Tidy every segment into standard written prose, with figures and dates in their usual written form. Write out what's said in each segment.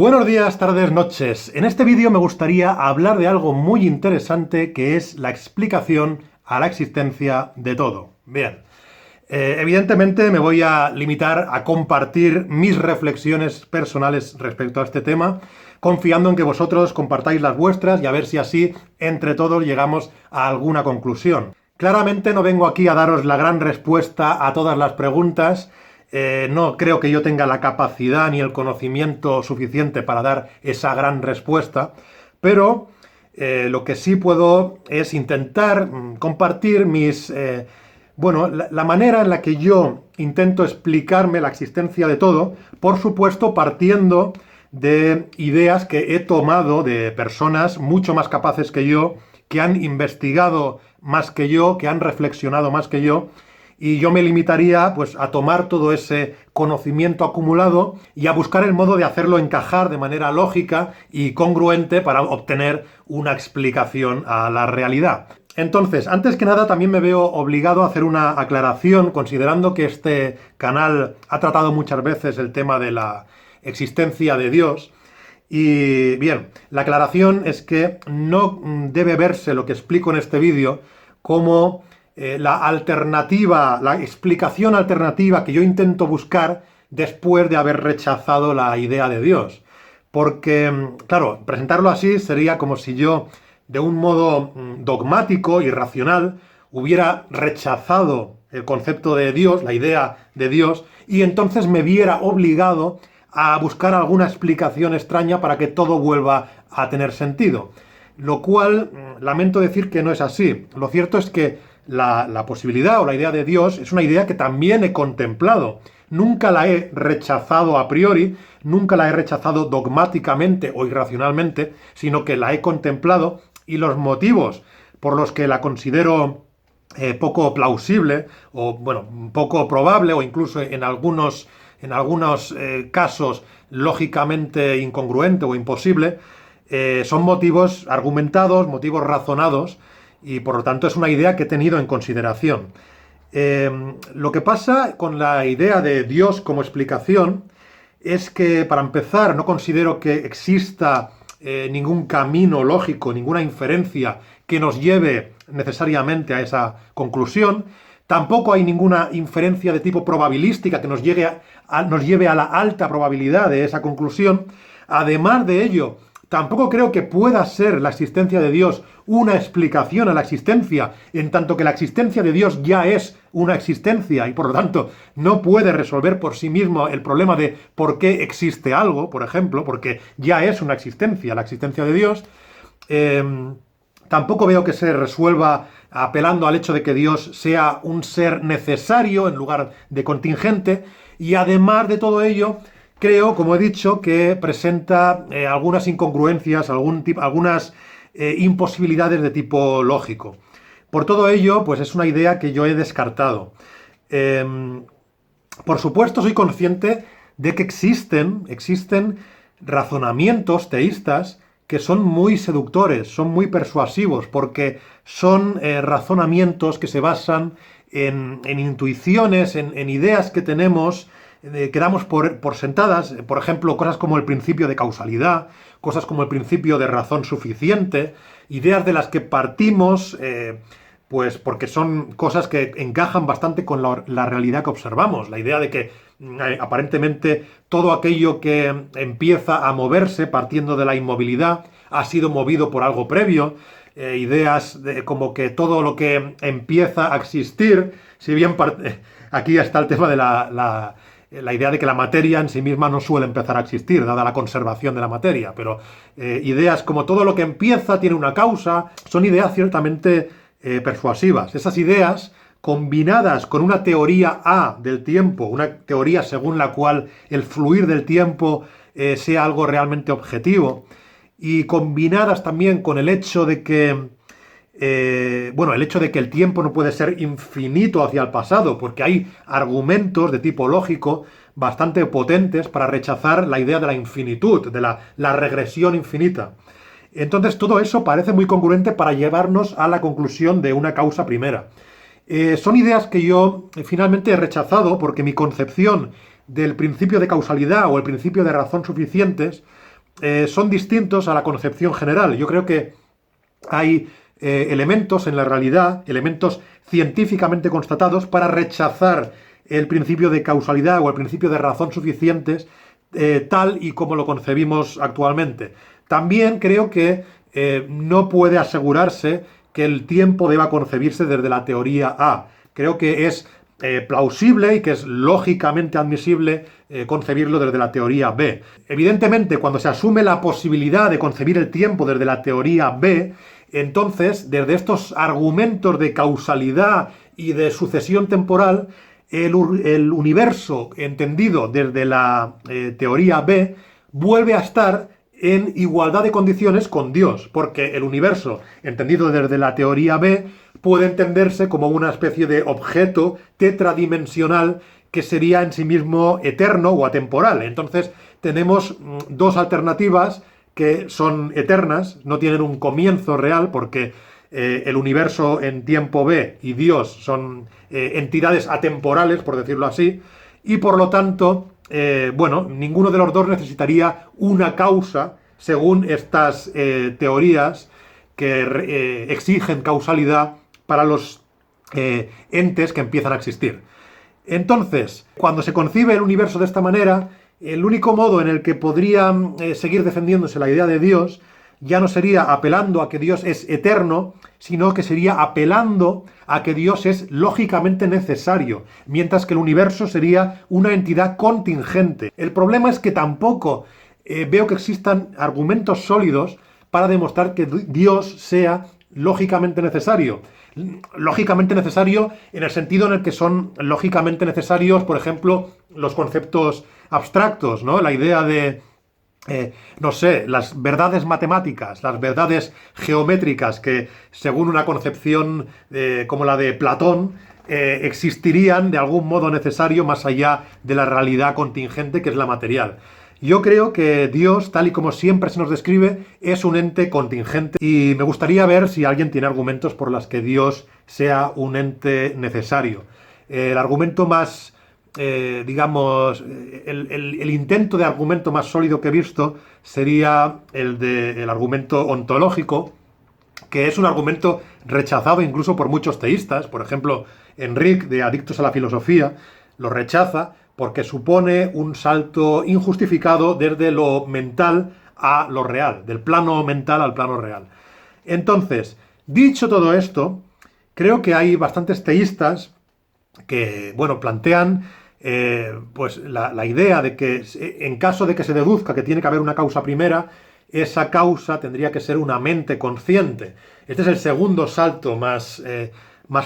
Buenos días, tardes, noches. En este vídeo me gustaría hablar de algo muy interesante que es la explicación a la existencia de todo. Bien, evidentemente me voy a limitar a compartir mis reflexiones personales respecto a este tema, confiando en que vosotros compartáis las vuestras y a ver si así, entre todos, llegamos a alguna conclusión. Claramente no vengo aquí a daros la gran respuesta a todas las preguntas. No creo que yo tenga la capacidad ni el conocimiento suficiente para dar esa gran respuesta, pero lo que sí puedo es intentar compartir la manera en la que yo intento explicarme la existencia de todo, por supuesto partiendo de ideas que he tomado de personas mucho más capaces que yo, que han investigado más que yo, que han reflexionado más que yo. Y yo me limitaría pues, a tomar todo ese conocimiento acumulado y a buscar el modo de hacerlo encajar de manera lógica y congruente para obtener una explicación a la realidad. Entonces, antes que nada, también me veo obligado a hacer una aclaración, considerando que este canal ha tratado muchas veces el tema de la existencia de Dios. Y bien, la aclaración es que no debe verse lo que explico en este vídeo como la explicación alternativa que yo intento buscar después de haber rechazado la idea de Dios. Porque, claro, presentarlo así sería como si yo, de un modo dogmático y racional, hubiera rechazado el concepto de Dios, la idea de Dios, y entonces me viera obligado a buscar alguna explicación extraña para que todo vuelva a tener sentido. Lo cual, lamento decir que no es así. Lo cierto es que la posibilidad o la idea de Dios es una idea que también he contemplado. Nunca la he rechazado a priori, nunca la he rechazado dogmáticamente o irracionalmente, sino que la he contemplado y los motivos por los que la considero poco plausible o, bueno, poco probable o incluso en algunos casos lógicamente incongruente o imposible, son motivos argumentados, motivos razonados, y por lo tanto es una idea que he tenido en consideración. Lo que pasa con la idea de Dios como explicación es que, para empezar, no considero que exista ningún camino lógico, ninguna inferencia que nos lleve necesariamente a esa conclusión. Tampoco hay ninguna inferencia de tipo probabilística que nos lleve a la alta probabilidad de esa conclusión. Además de ello, tampoco creo que pueda ser la existencia de Dios una explicación a la existencia, en tanto que la existencia de Dios ya es una existencia y por lo tanto no puede resolver por sí mismo el problema de por qué existe algo, por ejemplo, porque ya es una existencia, la existencia de Dios. Tampoco veo que se resuelva apelando al hecho de que Dios sea un ser necesario en lugar de contingente, y además de todo ello, creo, como he dicho, que presenta algunas incongruencias, algunas imposibilidades de tipo lógico. Por todo ello, pues es una idea que yo he descartado. Por supuesto, soy consciente de que existen razonamientos teístas que son muy seductores, son muy persuasivos, porque son razonamientos que se basan en intuiciones, en ideas que tenemos, que damos por sentadas, por ejemplo, cosas como el principio de causalidad, cosas como el principio de razón suficiente, ideas de las que partimos, pues porque son cosas que encajan bastante con la realidad que observamos. La idea de que aparentemente todo aquello que empieza a moverse partiendo de la inmovilidad ha sido movido por algo previo. Ideas como que todo lo que empieza a existir, si bien aquí está el tema de la idea de que la materia en sí misma no suele empezar a existir, dada la conservación de la materia, pero ideas como todo lo que empieza tiene una causa, son ideas ciertamente persuasivas. Esas ideas, combinadas con una teoría A del tiempo, una teoría según la cual el fluir del tiempo sea algo realmente objetivo, y combinadas también con el hecho de que el tiempo no puede ser infinito hacia el pasado, porque hay argumentos de tipo lógico bastante potentes para rechazar la idea de la infinitud, de la regresión infinita. Entonces todo eso parece muy congruente para llevarnos a la conclusión de una causa primera. Son ideas que yo finalmente he rechazado porque mi concepción del principio de causalidad o el principio de razón suficientes son distintos a la concepción general. Yo creo que hay elementos en la realidad, elementos científicamente constatados para rechazar el principio de causalidad o el principio de razón suficientes tal y como lo concebimos actualmente. También creo que no puede asegurarse que el tiempo deba concebirse desde la teoría A. Creo que es plausible y que es lógicamente admisible concebirlo desde la teoría B. Evidentemente, cuando se asume la posibilidad de concebir el tiempo desde la teoría B, entonces, desde estos argumentos de causalidad y de sucesión temporal, el universo entendido desde la teoría B vuelve a estar en igualdad de condiciones con Dios, porque el universo, entendido desde la teoría B, puede entenderse como una especie de objeto tetradimensional que sería en sí mismo eterno o atemporal. Entonces tenemos dos alternativas que son eternas, no tienen un comienzo real, porque el universo en tiempo B y Dios son entidades atemporales, por decirlo así, y por lo tanto, ninguno de los dos necesitaría una causa, según estas teorías que exigen causalidad para los entes que empiezan a existir. Entonces, cuando se concibe el universo de esta manera, el único modo en el que podría seguir defendiéndose la idea de Dios ya no sería apelando a que Dios es eterno, sino que sería apelando a que Dios es lógicamente necesario, mientras que el universo sería una entidad contingente. El problema es que tampoco veo que existan argumentos sólidos para demostrar que Dios sea lógicamente necesario. Lógicamente necesario en el sentido en el que son lógicamente necesarios, por ejemplo, los conceptos abstractos, ¿no? La idea de, las verdades matemáticas, las verdades geométricas que, según una concepción como la de Platón, existirían de algún modo necesario más allá de la realidad contingente que es la material. Yo creo que Dios, tal y como siempre se nos describe, es un ente contingente y me gustaría ver si alguien tiene argumentos por los que Dios sea un ente necesario. El argumento más, el intento de argumento más sólido que he visto sería el argumento ontológico, que es un argumento rechazado incluso por muchos teístas. Por ejemplo, Enric, de Adictos a la Filosofía, lo rechaza porque supone un salto injustificado desde lo mental a lo real, del plano mental al plano real. Entonces, dicho todo esto, creo que hay bastantes teístas que, plantean la idea de que en caso de que se deduzca que tiene que haber una causa primera, esa causa tendría que ser una mente consciente. Este es el segundo salto más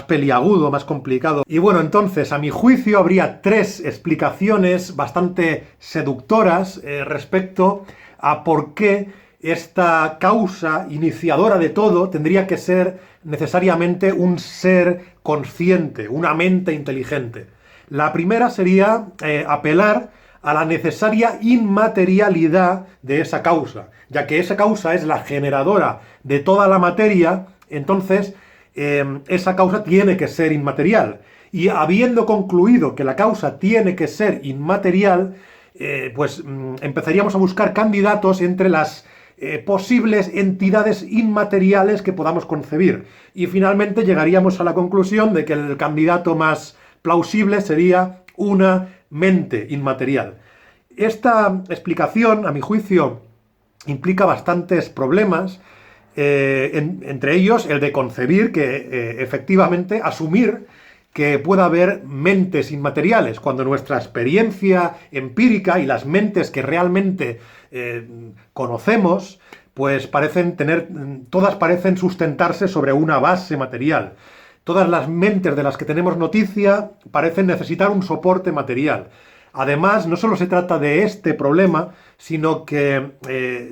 peliagudo, más complicado. Y entonces, a mi juicio, habría tres explicaciones bastante seductoras respecto a por qué esta causa iniciadora de todo tendría que ser necesariamente un ser consciente, una mente inteligente. La primera sería apelar a la necesaria inmaterialidad de esa causa, ya que esa causa es la generadora de toda la materia. Entonces esa causa tiene que ser inmaterial. Y habiendo concluido que la causa tiene que ser inmaterial, empezaríamos a buscar candidatos entre las posibles entidades inmateriales que podamos concebir. Y finalmente llegaríamos a la conclusión de que el candidato más plausible sería una mente inmaterial. Esta explicación, a mi juicio, implica bastantes problemas. Entre ellos el de concebir que efectivamente asumir que pueda haber mentes inmateriales, cuando nuestra experiencia empírica y las mentes que realmente conocemos, todas parecen sustentarse sobre una base material. Todas las mentes de las que tenemos noticia parecen necesitar un soporte material. Además, no solo se trata de este problema, sino que,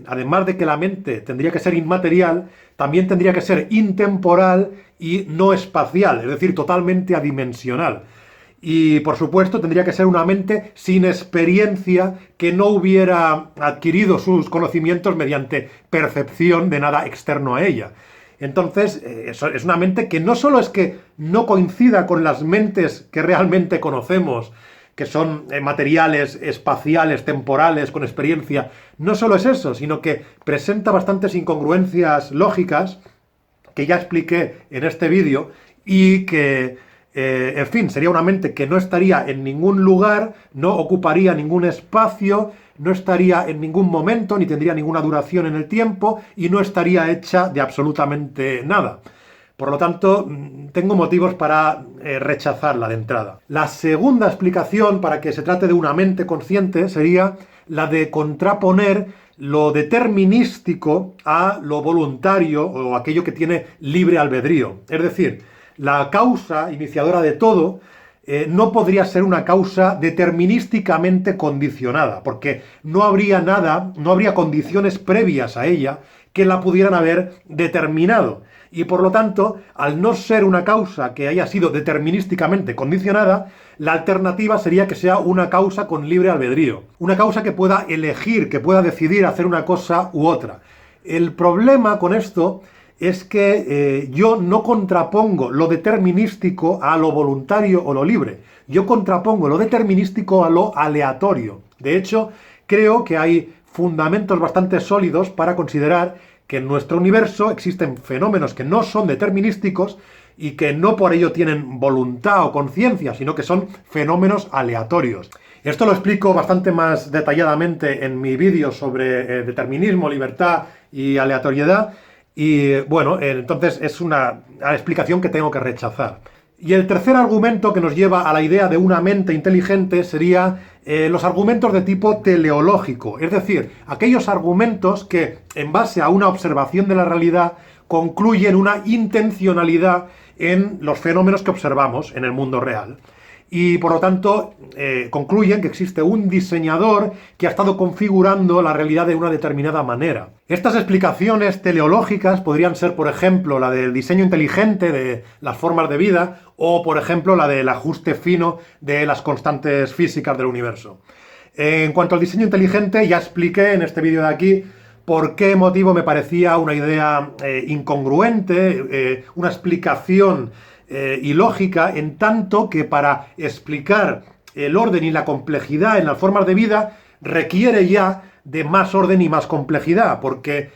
además de que la mente tendría que ser inmaterial, también tendría que ser intemporal y no espacial, es decir, totalmente adimensional. Y, por supuesto, tendría que ser una mente sin experiencia, que no hubiera adquirido sus conocimientos mediante percepción de nada externo a ella. Entonces, es una mente que no solo es que no coincida con las mentes que realmente conocemos, que son materiales, espaciales, temporales, con experiencia. No solo es eso, sino que presenta bastantes incongruencias lógicas que ya expliqué en este vídeo y que, en fin, sería una mente que no estaría en ningún lugar, no ocuparía ningún espacio, no estaría en ningún momento, ni tendría ninguna duración en el tiempo y no estaría hecha de absolutamente nada. Por lo tanto, tengo motivos para rechazarla de entrada. La segunda explicación para que se trate de una mente consciente sería la de contraponer lo determinístico a lo voluntario o aquello que tiene libre albedrío. Es decir, la causa iniciadora de todo no podría ser una causa determinísticamente condicionada, porque no habría nada, no habría condiciones previas a ella que la pudieran haber determinado. Y por lo tanto, al no ser una causa que haya sido determinísticamente condicionada, la alternativa sería que sea una causa con libre albedrío. Una causa que pueda elegir, que pueda decidir hacer una cosa u otra. El problema con esto es que yo no contrapongo lo determinístico a lo voluntario o lo libre. Yo contrapongo lo determinístico a lo aleatorio. De hecho, creo que hay fundamentos bastante sólidos para considerar que en nuestro universo existen fenómenos que no son determinísticos y que no por ello tienen voluntad o conciencia, sino que son fenómenos aleatorios. Esto lo explico bastante más detalladamente en mi vídeo sobre determinismo, libertad y aleatoriedad, y bueno, entonces es una explicación que tengo que rechazar. Y el tercer argumento que nos lleva a la idea de una mente inteligente sería los argumentos de tipo teleológico, es decir, aquellos argumentos que, en base a una observación de la realidad, concluyen una intencionalidad en los fenómenos que observamos en el mundo real. Y por lo tanto concluyen que existe un diseñador que ha estado configurando la realidad de una determinada manera. Estas explicaciones teleológicas podrían ser, por ejemplo, la del diseño inteligente de las formas de vida o, por ejemplo, la del ajuste fino de las constantes físicas del universo. En cuanto al diseño inteligente, ya expliqué en este vídeo de aquí por qué motivo me parecía una idea incongruente, una explicación ilógica, en tanto que para explicar el orden y la complejidad en las formas de vida requiere ya de más orden y más complejidad, porque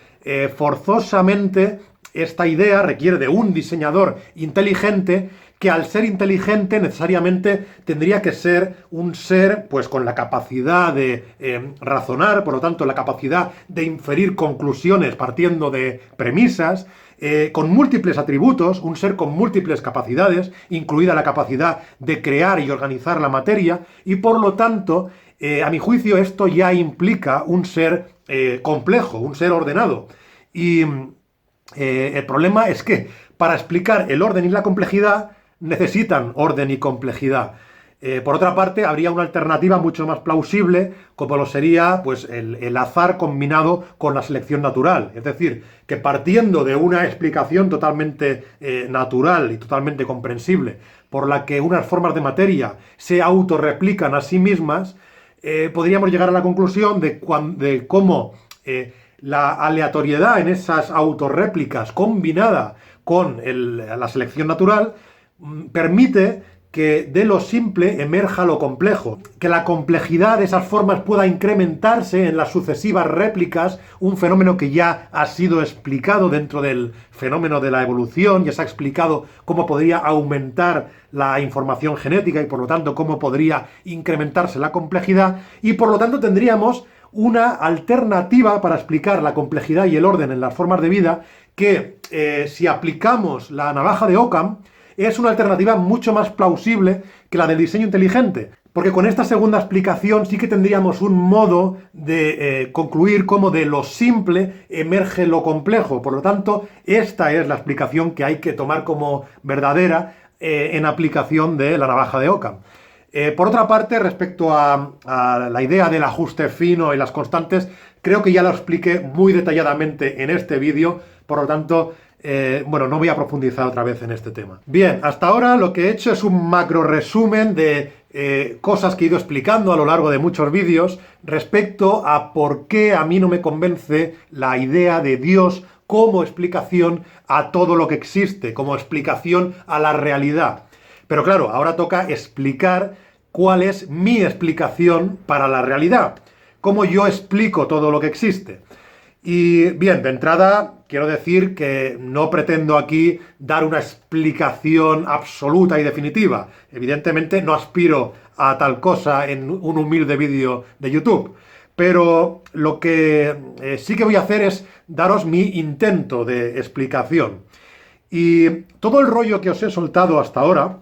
forzosamente esta idea requiere de un diseñador inteligente que, al ser inteligente, necesariamente tendría que ser un ser pues con la capacidad de razonar, por lo tanto la capacidad de inferir conclusiones partiendo de premisas, con múltiples atributos, un ser con múltiples capacidades, incluida la capacidad de crear y organizar la materia, y por lo tanto, a mi juicio, esto ya implica un ser complejo, un ser ordenado. Y el problema es que para explicar el orden y la complejidad necesitan orden y complejidad. Por otra parte, habría una alternativa mucho más plausible, como lo sería pues, el azar combinado con la selección natural. Es decir, que partiendo de una explicación totalmente natural y totalmente comprensible, por la que unas formas de materia se autorreplican a sí mismas, podríamos llegar a la conclusión de cómo la aleatoriedad en esas autorréplicas combinada con la selección natural permite que de lo simple emerja lo complejo, que la complejidad de esas formas pueda incrementarse en las sucesivas réplicas, un fenómeno que ya ha sido explicado dentro del fenómeno de la evolución, ya se ha explicado cómo podría aumentar la información genética y por lo tanto cómo podría incrementarse la complejidad, y por lo tanto tendríamos una alternativa para explicar la complejidad y el orden en las formas de vida que, si aplicamos la navaja de Occam, es una alternativa mucho más plausible que la del diseño inteligente, porque con esta segunda explicación sí que tendríamos un modo de concluir cómo de lo simple emerge lo complejo. Por lo tanto, esta es la explicación que hay que tomar como verdadera en aplicación de la navaja de Occam. Por otra parte, respecto a la idea del ajuste fino y las constantes, creo que ya lo expliqué muy detalladamente en este vídeo, por lo tanto, bueno, no voy a profundizar otra vez en este tema. Bien, hasta ahora lo que he hecho es un macro resumen de cosas que he ido explicando a lo largo de muchos vídeos respecto a por qué a mí no me convence la idea de Dios como explicación a todo lo que existe, como explicación a la realidad. Pero claro, ahora toca explicar cuál es mi explicación para la realidad, cómo yo explico todo lo que existe. Y bien, de entrada quiero decir que no pretendo aquí dar una explicación absoluta y definitiva. Evidentemente no aspiro a tal cosa en un humilde vídeo de YouTube. Pero lo que sí que voy a hacer es daros mi intento de explicación. Y todo el rollo que os he soltado hasta ahora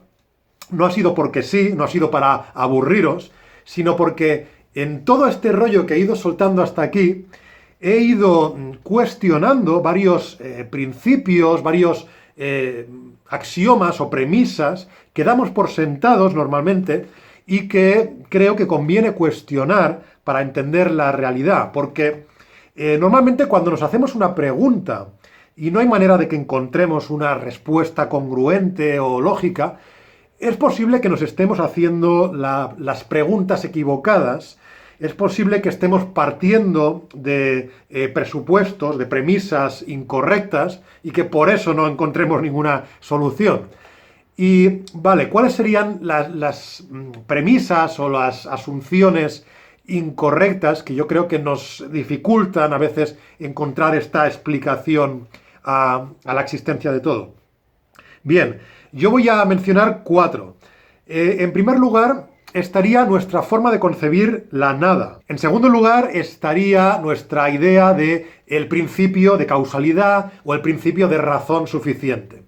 no ha sido porque sí, no ha sido para aburriros, sino porque en todo este rollo que he ido soltando hasta aquí, he ido cuestionando varios principios, varios axiomas o premisas que damos por sentados normalmente y que creo que conviene cuestionar para entender la realidad. Porque normalmente cuando nos hacemos una pregunta y no hay manera de que encontremos una respuesta congruente o lógica, es posible que nos estemos haciendo las preguntas equivocadas. Es posible que estemos partiendo de presupuestos, de premisas incorrectas y que por eso no encontremos ninguna solución. Y, vale, ¿cuáles serían las premisas o las asunciones incorrectas que yo creo que nos dificultan a veces encontrar esta explicación a la existencia de todo? Bien, yo voy a mencionar 4. En primer lugar, estaría nuestra forma de concebir la nada. En segundo lugar, estaría nuestra idea de el principio de causalidad o el principio de razón suficiente.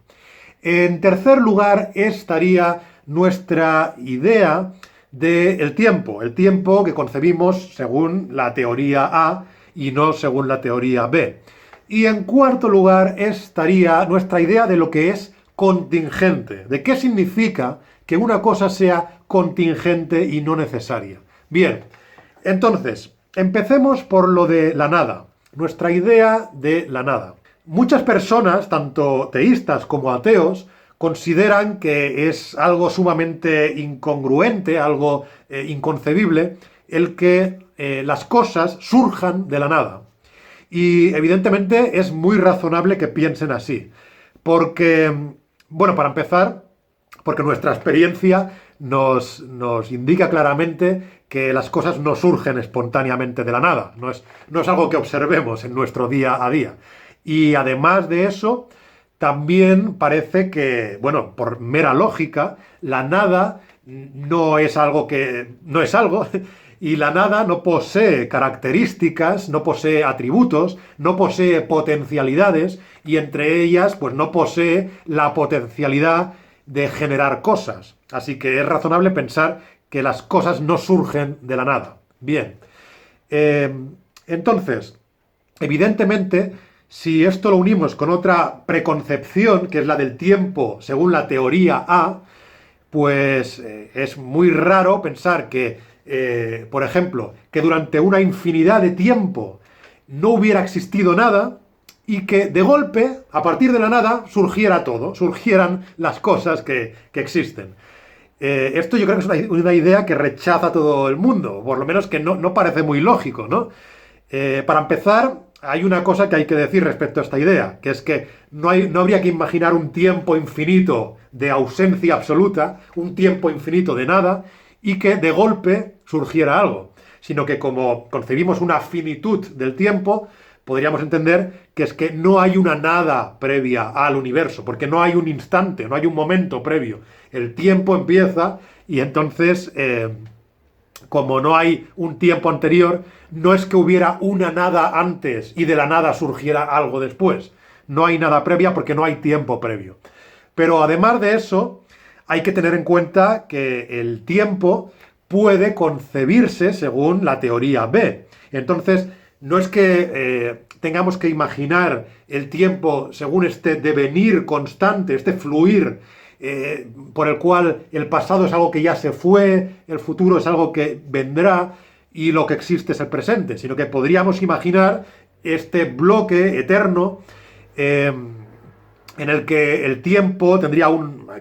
En tercer lugar, estaría nuestra idea del tiempo, el tiempo que concebimos según la teoría A y no según la teoría B. Y en cuarto lugar, estaría nuestra idea de lo que es contingente, de qué significa que una cosa sea contingente y no necesaria. Bien, entonces, empecemos por lo de la nada, nuestra idea de la nada. Muchas personas, tanto teístas como ateos, consideran que es algo sumamente incongruente, algo inconcebible, el que las cosas surjan de la nada. Y evidentemente es muy razonable que piensen así, porque, bueno, para empezar, porque nuestra experiencia nos indica claramente que las cosas no surgen espontáneamente de la nada, no es algo que observemos en nuestro día a día. Y además de eso, también parece que, bueno, por mera lógica, la nada no es algo no es algo, y la nada no posee características, no posee atributos, no posee potencialidades, y entre ellas, pues no posee la potencialidad de generar cosas. Así que es razonable pensar que las cosas no surgen de la nada. Bien. Entonces, evidentemente, si esto lo unimos con otra preconcepción, que es la del tiempo según la teoría A, pues es muy raro pensar que, por ejemplo, que durante una infinidad de tiempo no hubiera existido nada y que de golpe, a partir de la nada, surgiera todo, surgieran las cosas que existen. Esto yo creo que es una idea que rechaza todo el mundo, por lo menos que no parece muy lógico, ¿no? Para empezar, hay una cosa que hay que decir respecto a esta idea, que es que no habría que imaginar un tiempo infinito de ausencia absoluta, un tiempo infinito de nada, y que de golpe surgiera algo, sino que como concebimos una finitud del tiempo, podríamos entender que es que no hay una nada previa al universo, porque no hay un instante, no hay un momento previo. El tiempo empieza y entonces, como no hay un tiempo anterior, no es que hubiera una nada antes y de la nada surgiera algo después. No hay nada previa porque no hay tiempo previo. Pero además de eso, hay que tener en cuenta que el tiempo puede concebirse según la teoría B. Entonces, no es que tengamos que imaginar el tiempo según este devenir constante, este fluir, por el cual el pasado es algo que ya se fue, el futuro es algo que vendrá y lo que existe es el presente, sino que podríamos imaginar este bloque eterno en el que el tiempo tendría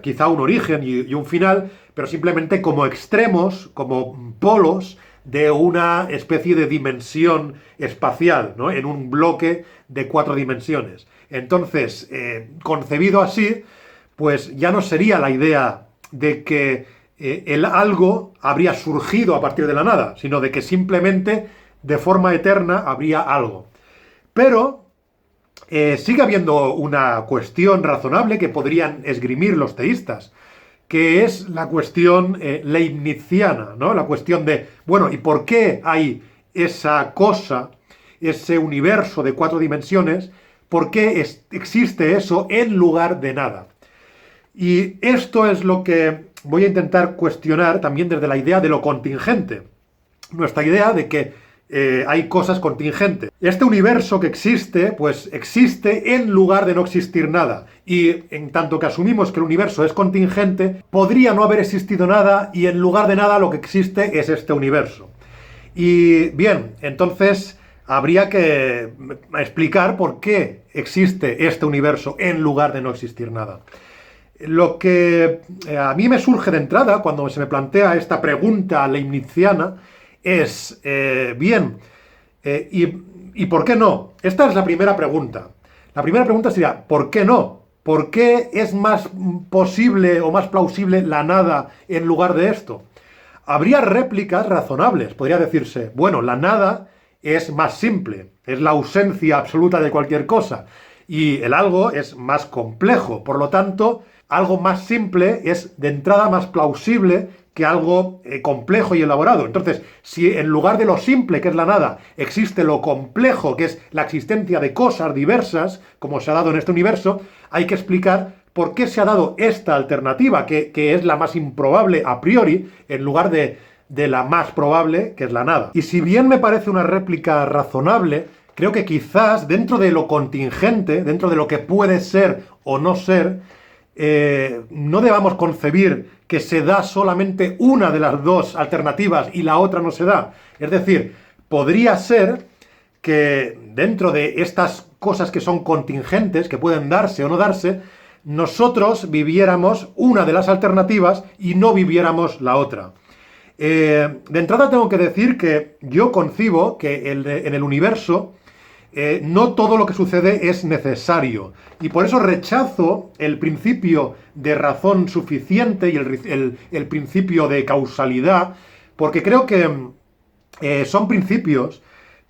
quizá un origen y un final, pero simplemente como extremos, como polos de una especie de dimensión espacial, ¿no? En un bloque de 4 dimensiones. Entonces, concebido así, pues ya no sería la idea de que el algo habría surgido a partir de la nada, sino de que simplemente de forma eterna habría algo. Pero sigue habiendo una cuestión razonable que podrían esgrimir los teístas, que es la cuestión leibniziana, ¿no? La cuestión de, bueno, ¿y por qué hay esa cosa, ese universo de 4 dimensiones? ¿Por qué existe eso en lugar de nada? Y esto es lo que voy a intentar cuestionar también desde la idea de lo contingente. Nuestra idea de que hay cosas contingentes. Este universo que existe, pues existe en lugar de no existir nada. Y en tanto que asumimos que el universo es contingente, podría no haber existido nada y en lugar de nada lo que existe es este universo. Y bien, entonces habría que explicar por qué existe este universo en lugar de no existir nada. Lo que a mí me surge de entrada cuando se me plantea esta pregunta leibniziana es, ¿y por qué no? Esta es la primera pregunta. La primera pregunta sería, ¿por qué no? ¿Por qué es más posible o más plausible la nada en lugar de esto? Habría réplicas razonables. Podría decirse, bueno, la nada es más simple, es la ausencia absoluta de cualquier cosa, y el algo es más complejo. Por lo tanto, algo más simple es de entrada más plausible que algo complejo y elaborado. Entonces, si en lugar de lo simple, que es la nada, existe lo complejo, que es la existencia de cosas diversas, como se ha dado en este universo, hay que explicar por qué se ha dado esta alternativa, que es la más improbable a priori, en lugar de la más probable, que es la nada. Y si bien me parece una réplica razonable, creo que quizás dentro de lo contingente, dentro de lo que puede ser o no ser, no debamos concebir que se da solamente una de las dos alternativas y la otra no se da. Es decir, podría ser que dentro de estas cosas que son contingentes, que pueden darse o no darse, nosotros viviéramos una de las alternativas y no viviéramos la otra. De entrada tengo que decir que yo concibo que en el universo no todo lo que sucede es necesario, y por eso rechazo el principio de razón suficiente y el principio de causalidad, porque creo que son principios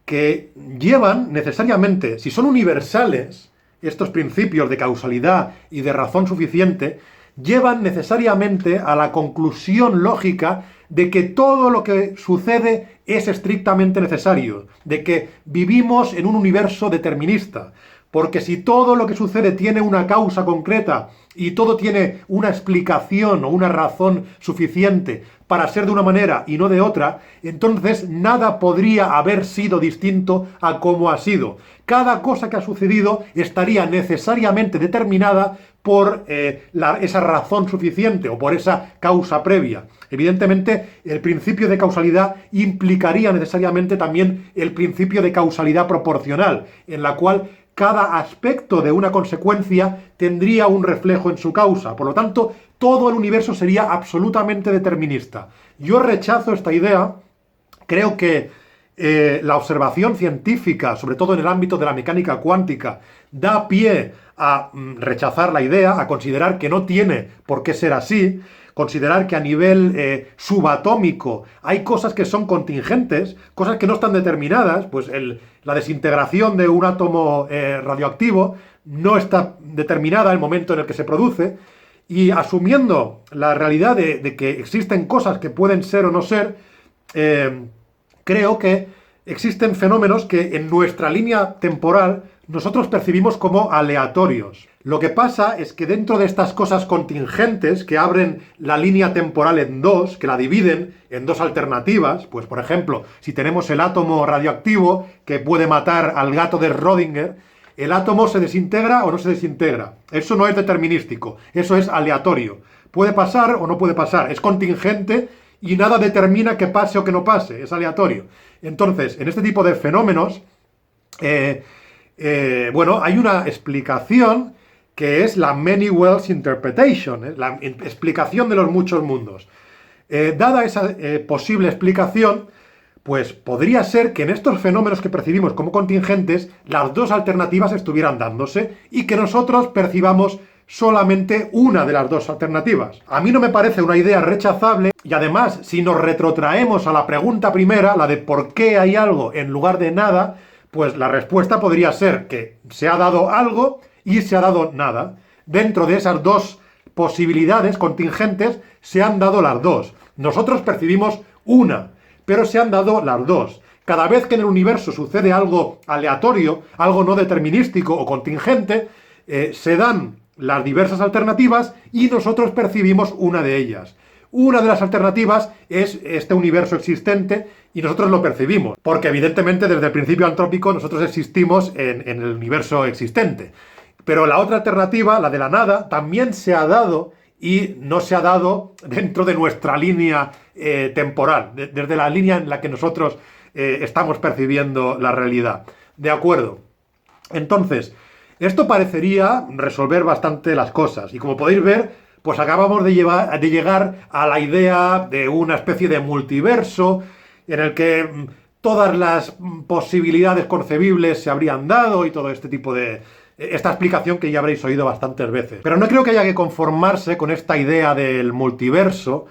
que llevan necesariamente, si son universales, estos principios de causalidad y de razón suficiente, llevan necesariamente a la conclusión lógica de que todo lo que sucede es estrictamente necesario, de que vivimos en un universo determinista. Porque si todo lo que sucede tiene una causa concreta y todo tiene una explicación o una razón suficiente para ser de una manera y no de otra, entonces nada podría haber sido distinto a como ha sido. Cada cosa que ha sucedido estaría necesariamente determinada por esa razón suficiente o por esa causa previa. Evidentemente, el principio de causalidad implicaría necesariamente también el principio de causalidad proporcional, en la cual cada aspecto de una consecuencia tendría un reflejo en su causa. Por lo tanto, todo el universo sería absolutamente determinista. Yo rechazo esta idea. Creo que la observación científica, sobre todo en el ámbito de la mecánica cuántica, da pie a rechazar la idea, a considerar que no tiene por qué ser así, considerar que a nivel subatómico hay cosas que son contingentes, cosas que no están determinadas, pues la desintegración de un átomo radioactivo no está determinada el momento en el que se produce, y asumiendo la realidad de que existen cosas que pueden ser o no ser, creo que existen fenómenos que en nuestra línea temporal nosotros percibimos como aleatorios. Lo que pasa es que dentro de estas cosas contingentes que abren la línea temporal en dos, que la dividen en dos alternativas, pues por ejemplo, si tenemos el átomo radioactivo que puede matar al gato de Schrödinger, el átomo se desintegra o no se desintegra. Eso no es determinístico, eso es aleatorio. Puede pasar o no puede pasar, es contingente y nada determina que pase o que no pase, es aleatorio. Entonces, en este tipo de fenómenos, hay una explicación que es la Many Worlds Interpretation, la explicación de los muchos mundos. Dada esa posible explicación, pues podría ser que en estos fenómenos que percibimos como contingentes, las dos alternativas estuvieran dándose y que nosotros percibamos solamente una de las dos alternativas. A mí no me parece una idea rechazable y además, si nos retrotraemos a la pregunta primera, la de por qué hay algo en lugar de nada, pues la respuesta podría ser que se ha dado algo y se ha dado nada. Dentro de esas dos posibilidades contingentes se han dado las dos. Nosotros percibimos una, pero se han dado las dos. Cada vez que en el universo sucede algo aleatorio, algo no determinístico o contingente, se dan las diversas alternativas y nosotros percibimos una de ellas. Una de las alternativas es este universo existente y nosotros lo percibimos, porque evidentemente desde el principio antrópico nosotros existimos en el universo existente. Pero la otra alternativa, la de la nada, también se ha dado y no se ha dado dentro de nuestra línea temporal, desde la línea en la que nosotros estamos percibiendo la realidad. ¿De acuerdo? Entonces, esto parecería resolver bastante las cosas y como podéis ver, pues acabamos de llegar a la idea de una especie de multiverso en el que todas las posibilidades concebibles se habrían dado y todo este tipo de... Esta explicación que ya habréis oído bastantes veces. Pero no creo que haya que conformarse con esta idea del multiverso,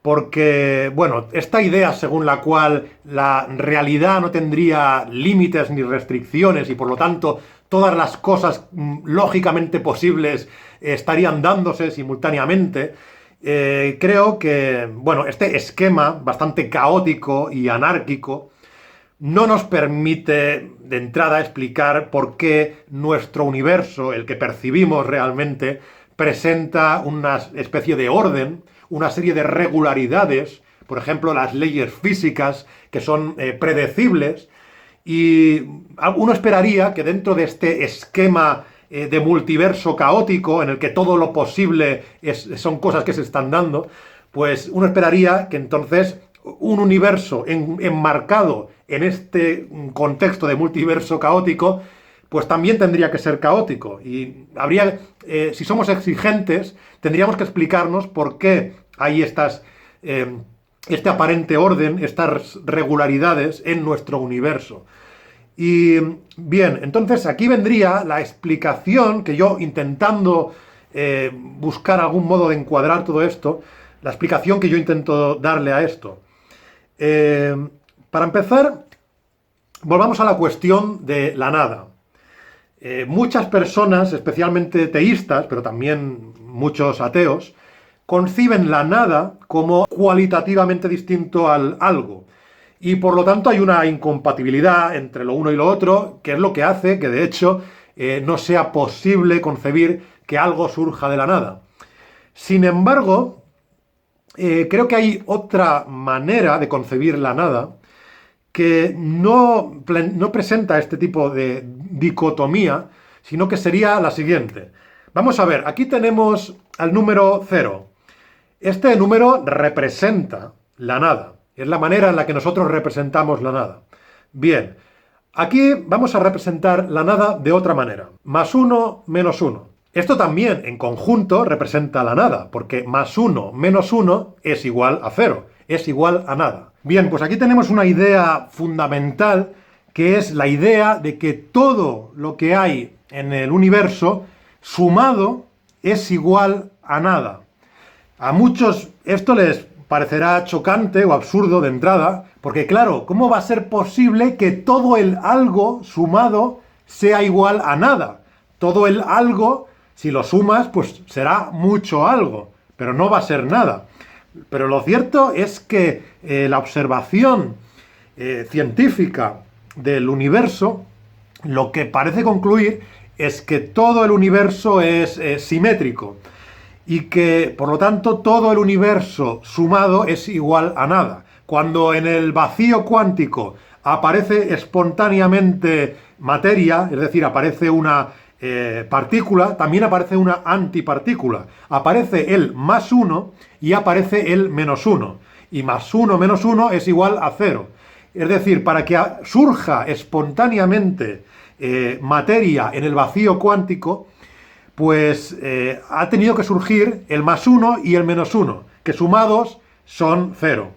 porque, bueno, esta idea según la cual la realidad no tendría límites ni restricciones y por lo tanto todas las cosas lógicamente posibles estarían dándose simultáneamente, creo que, bueno, este esquema bastante caótico y anárquico no nos permite de entrada explicar por qué nuestro universo, el que percibimos realmente, presenta una especie de orden, una serie de regularidades, por ejemplo, las leyes físicas que son predecibles, y uno esperaría que dentro de este esquema de multiverso caótico, en el que todo lo posible son cosas que se están dando, pues uno esperaría que entonces un universo enmarcado en este contexto de multiverso caótico, pues también tendría que ser caótico. Y habría, si somos exigentes, tendríamos que explicarnos por qué hay este aparente orden, estas regularidades en nuestro universo. Y bien, entonces aquí vendría la explicación que yo, intentando buscar algún modo de encuadrar todo esto, la explicación que yo intento darle a esto. Para empezar, volvamos a la cuestión de la nada. Muchas personas, especialmente teístas, pero también muchos ateos, conciben la nada como cualitativamente distinto al algo. Y por lo tanto hay una incompatibilidad entre lo uno y lo otro, que es lo que hace que de hecho no sea posible concebir que algo surja de la nada. Sin embargo, creo que hay otra manera de concebir la nada que no presenta este tipo de dicotomía, sino que sería la siguiente. Vamos a ver, aquí tenemos al número 0. Este número representa la nada. Es la manera en la que nosotros representamos la nada. Bien, aquí vamos a representar la nada de otra manera. +1, -1. Esto también en conjunto representa la nada, porque +1 menos 1 es igual a 0, es igual a nada. Bien, pues aquí tenemos una idea fundamental, que es la idea de que todo lo que hay en el universo sumado es igual a nada. A muchos esto les parecerá chocante o absurdo de entrada, porque claro, ¿cómo va a ser posible que todo el algo sumado sea igual a nada? Todo el algo, si lo sumas, pues será mucho algo, pero no va a ser nada. Pero lo cierto es que la observación científica del universo lo que parece concluir es que todo el universo es simétrico y que, por lo tanto, todo el universo sumado es igual a nada. Cuando en el vacío cuántico aparece espontáneamente materia, es decir, aparece una partícula, también aparece una antipartícula. Aparece el +1 y aparece el -1. Y +1 menos 1 es igual a 0. Es decir, para que surja espontáneamente materia en el vacío cuántico, pues ha tenido que surgir el +1 y el -1, que sumados son 0.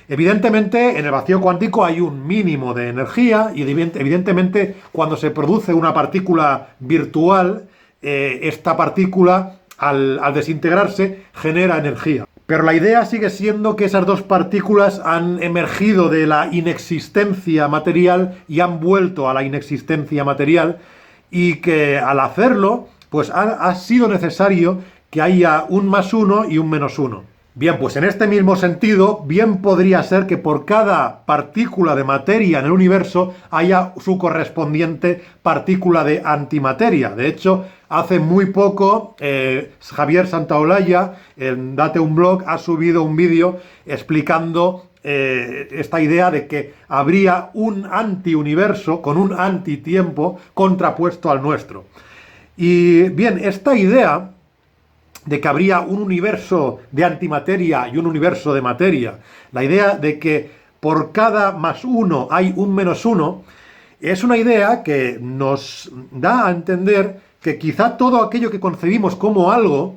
Evidentemente, en el vacío cuántico hay un mínimo de energía y evidentemente cuando se produce una partícula virtual, esta partícula al desintegrarse genera energía. Pero la idea sigue siendo que esas dos partículas han emergido de la inexistencia material y han vuelto a la inexistencia material, y que al hacerlo, pues ha sido necesario que haya un más uno y un menos uno. Bien, pues en este mismo sentido, bien podría ser que por cada partícula de materia en el universo haya su correspondiente partícula de antimateria. De hecho, hace muy poco Javier Santaolalla, en Date un Blog, ha subido un vídeo explicando esta idea de que habría un antiuniverso con un antitiempo contrapuesto al nuestro. Y bien, esta idea de que habría un universo de antimateria y un universo de materia, la idea de que por cada más uno hay un menos uno, es una idea que nos da a entender que quizá todo aquello que concebimos como algo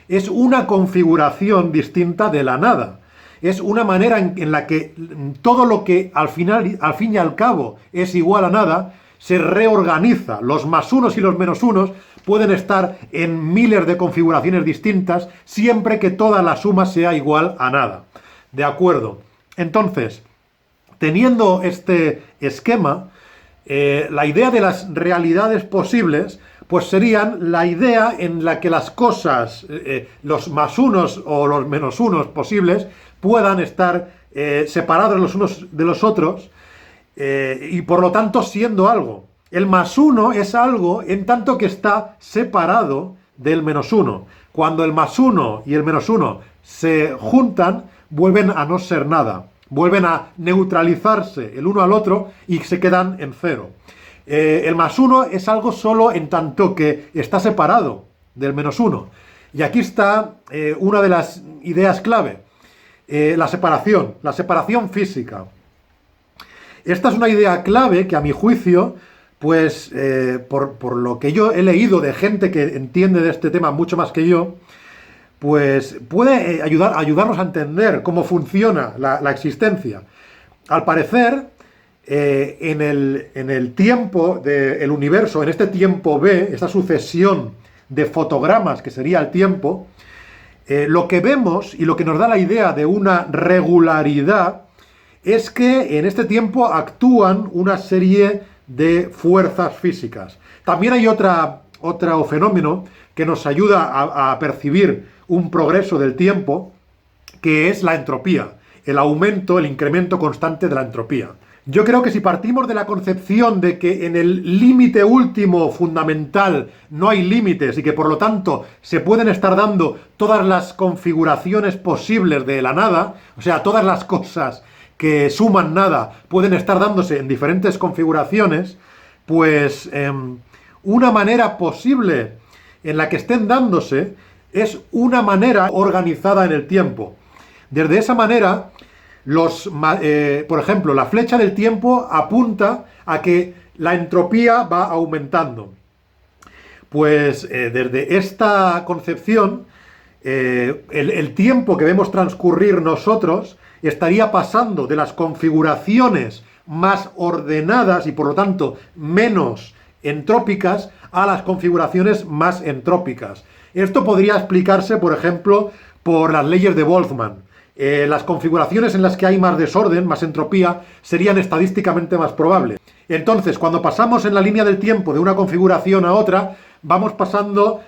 es una configuración distinta de la nada. Es una manera en la que todo lo que al fin y al cabo es igual a nada, se reorganiza. Los más unos y los menos unos pueden estar en miles de configuraciones distintas, siempre que toda la suma sea igual a nada. ¿De acuerdo? Entonces, teniendo este esquema, la idea de las realidades posibles, pues serían la idea en la que las cosas, los más unos o los menos unos posibles, puedan estar separados los unos de los otros, y por lo tanto siendo algo. El más uno es algo en tanto que está separado del menos uno. Cuando el más uno y el menos uno se juntan, vuelven a no ser nada. Vuelven a neutralizarse el uno al otro y se quedan en cero. El más uno es algo solo en tanto que está separado del menos uno. Y aquí está una de las ideas clave. La separación física. Esta es una idea clave que, a mi juicio, pues por lo que yo he leído de gente que entiende de este tema mucho más que yo, pues puede ayudarnos a entender cómo funciona la existencia. Al parecer, en el tiempo del universo, en este tiempo B, esta sucesión de fotogramas que sería el tiempo, lo que vemos y lo que nos da la idea de una regularidad es que en este tiempo actúan una serie de fuerzas físicas. También hay otro fenómeno que nos ayuda a percibir un progreso del tiempo, que es la entropía, el aumento, el incremento constante de la entropía. Yo creo que si partimos de la concepción de que en el límite último fundamental no hay límites y que por lo tanto se pueden estar dando todas las configuraciones posibles de la nada, o sea, todas las cosas que suman nada pueden estar dándose en diferentes configuraciones, pues una manera posible en la que estén dándose es una manera organizada en el tiempo. Desde esa manera, por ejemplo, la flecha del tiempo apunta a que la entropía va aumentando. Pues desde esta concepción, el tiempo que vemos transcurrir nosotros estaría pasando de las configuraciones más ordenadas y por lo tanto menos entrópicas a las configuraciones más entrópicas. Esto podría explicarse, por ejemplo, por las leyes de Boltzmann. Las configuraciones en las que hay más desorden, más entropía, serían estadísticamente más probables. Entonces, cuando pasamos en la línea del tiempo de una configuración a otra, vamos pasando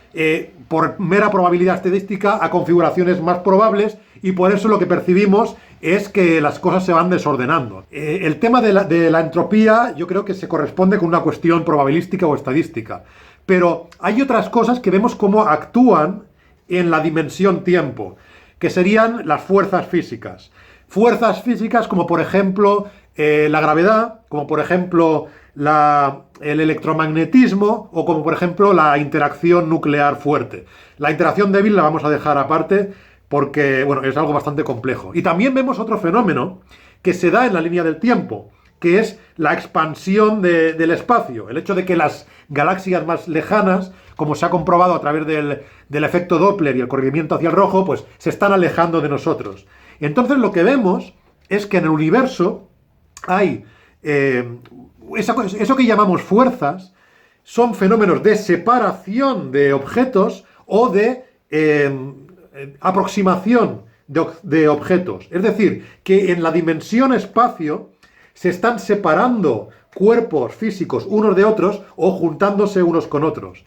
por mera probabilidad estadística a configuraciones más probables, y por eso lo que percibimos es que las cosas se van desordenando. El tema de la entropía yo creo que se corresponde con una cuestión probabilística o estadística. Pero hay otras cosas que vemos cómo actúan en la dimensión tiempo, que serían las fuerzas físicas. Fuerzas físicas como por ejemplo la gravedad, como por ejemplo el electromagnetismo o como por ejemplo la interacción nuclear fuerte. La interacción débil la vamos a dejar aparte porque bueno, es algo bastante complejo. Y también vemos otro fenómeno que se da en la línea del tiempo, que es la expansión del espacio. El hecho de que las galaxias más lejanas, como se ha comprobado a través del efecto Doppler y el corrimiento hacia el rojo, pues se están alejando de nosotros. Entonces lo que vemos es que en el universo hay eso que llamamos fuerzas, son fenómenos de separación de objetos o de aproximación de objetos. Es decir, que en la dimensión espacio se están separando cuerpos físicos unos de otros o juntándose unos con otros.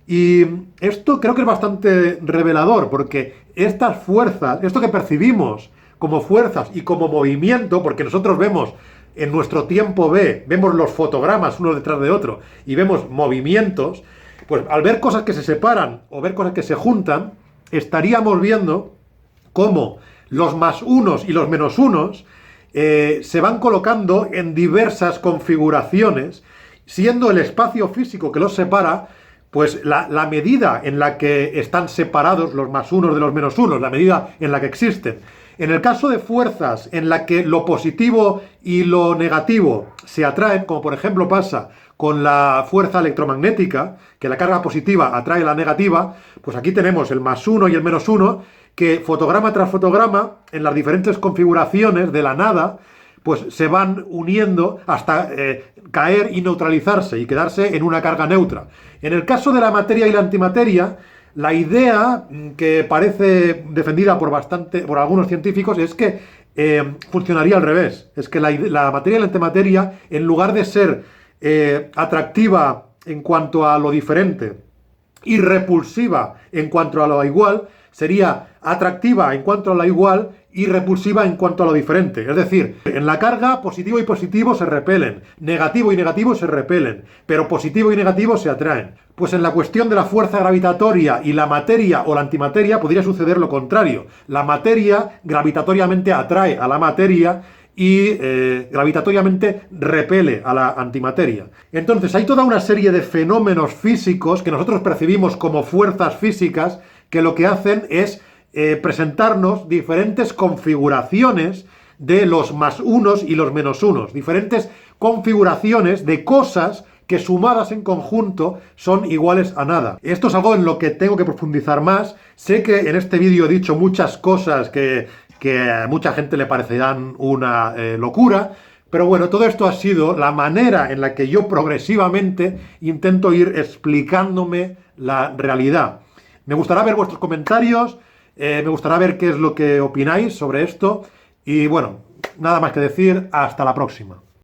Y esto creo que es bastante revelador, porque estas fuerzas, esto que percibimos como fuerzas y como movimiento, porque nosotros vemos en nuestro tiempo B, vemos los fotogramas uno detrás de otro y vemos movimientos, pues al ver cosas que se separan o ver cosas que se juntan, estaríamos viendo cómo los más unos y los menos unos se van colocando en diversas configuraciones, siendo el espacio físico que los separa, pues la medida en la que están separados los más unos de los menos unos, la medida en la que existen. En el caso de fuerzas en la que lo positivo y lo negativo se atraen, como por ejemplo pasa con la fuerza electromagnética, que la carga positiva atrae la negativa, pues aquí tenemos el más uno y el menos uno, que fotograma tras fotograma, en las diferentes configuraciones de la nada, pues se van uniendo hasta caer y neutralizarse y quedarse en una carga neutra. En el caso de la materia y la antimateria, la idea que parece defendida por algunos científicos es que funcionaría al revés. Es que la materia y la antimateria, en lugar de ser atractiva en cuanto a lo diferente y repulsiva en cuanto a lo igual, sería atractiva en cuanto a lo igual y repulsiva en cuanto a lo diferente. Es decir, en la carga, positivo y positivo se repelen, negativo y negativo se repelen, pero positivo y negativo se atraen. Pues en la cuestión de la fuerza gravitatoria y la materia o la antimateria podría suceder lo contrario. La materia gravitatoriamente atrae a la materia y gravitatoriamente repele a la antimateria. Entonces hay toda una serie de fenómenos físicos que nosotros percibimos como fuerzas físicas que lo que hacen es presentarnos diferentes configuraciones de los más unos y los menos unos, diferentes configuraciones de cosas que sumadas en conjunto son iguales a nada. Esto es algo en lo que tengo que profundizar más. Sé que en este vídeo he dicho muchas cosas que a mucha gente le parecerán una locura, pero bueno, todo esto ha sido la manera en la que yo progresivamente intento ir explicándome la realidad. Me gustará ver vuestros comentarios, me gustará ver qué es lo que opináis sobre esto y bueno, nada más que decir, hasta la próxima.